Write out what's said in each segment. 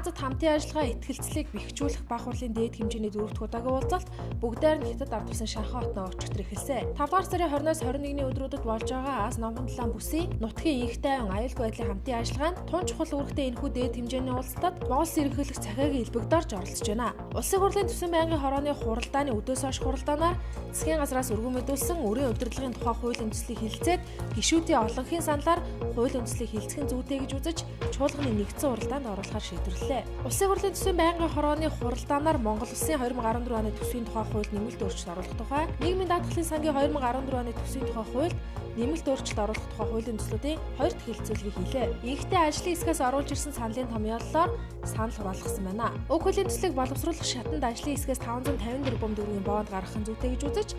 Азад хамтын ажиллагаа итгэлцлийг бэхжүүлэх баг хурлын дээд хэмжээний 4-р удаагийн уулзалт бүгдээр нь Хятад ард түмэн Шанхай хотноо өчигдөр эхэлсэн. 5 дугаар сарын 20-оос 21-ний өдрүүдэд болж байгаа Аз номхон талаан бүсийн нутгийн инх тайван аюулгүй байдлын хамтын ажиллагаанд тун чухал үүрэгтэй энэхүү дээд хэмжээний уулзалтад Монгол ерөнхийлөгч цахиагийн элбэгдорж оролцож байна. Улсын хурлын төсвийн байнгын хорооны хуралдааны өдөөс хойш хуралдаанаар засгийн газраас өргөн мэдүүлсэн өрийн удирдлагын тухай хуулийн төслийг хэлэлцээд гишүүдийн олонхын саналаар хуулийн төслийг хэлцэх зүйтэй гэж үзэж чуулганы нэгдсэн уралдаанд оруулахар шийдвэрлэлээ. Улсын хурлын төсвийн байнгын хорооны хуралдаанаар Монгол Улсын 2014 оны төсвийн тухай хуульд нэмэлт өөрчлөлт оруулах тухай, нийгмийн даатгалын сангийн 2014 оны төсвийн тухай хуульд нэмэлт өөрчлөлт оруулах тухай хуулийн төслүүдийн хоёр дахь хэлэлцүүлгийг хийлээ. Инхтэй ажлын хэсгээс оруулж ирсэн саналын томьёоллоор санал хураалгасан байна. Уг хуулийн төслийг боловсруулах шатанд ажлын хэсгээс 550 тэрбум төгрөгийн бонд гаргахын зүйтэй гэж үзэж,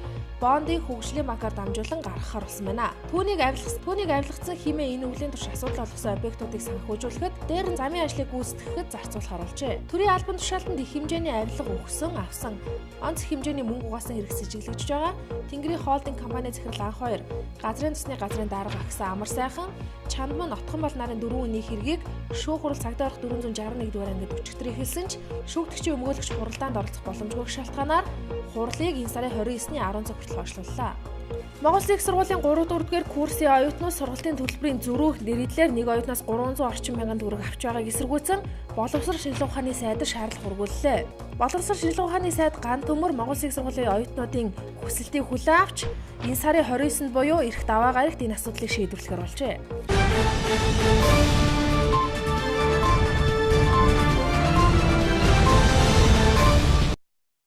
бондыг хөгжлийн банкар дамжуулан гаргахаар болсон байна. Түүнийг авилгацсан хэмээн энэ өвлийн турш асуудал олгосон объектуудыг санхүүжүүлэхэд, дээр нь замын ажлыг гүйцэтгэхэд зарцуулахар болжээ. Төрийн албан тушаалтанд их хэмжээний авилга авсан, онц хэмжээний мөнгө угаасан хэрэгс сэжиглэгдэж байгаа. Тэнгэрийн холдинг компани захирал анх 2, газрын тосны газрын дарга агсан амар сайхан, Чандман Отхон бол нарын 4 өний хэргийг шүүх хурал цагдаа орох 461 дугаар ангид өчигдөр эхэлсэн ч шүүгтгчийн өмгөөлөгч хуралдаанд оролцох боломжгүй шалтгаанаар хурлыг энэ сарын 29-ний 10 цаг хүртэл хойшлууллаа. Монгол Улсын их сургуулийн 3-4-р курсын оюутнууд сургалтын төлбөрийн зөрүүх нэрийдлэр нэг оюутнаас 300 орчим мянган төгрөг авч байгааг эсэргүүцэн боловсрол шинжилгээ ухааны сайдад шаардлага хургууллаа. Боловсрол шинжилгээ ухааны сайд Ган Төмөр Монгол Улсын их сургуулийн оюутнуудын хүсэлтийг хүлээн авч энэ сарын 29-нд буюу эрт даваа гарагт энэ асуудлыг шийдвэрлэхээр болжээ.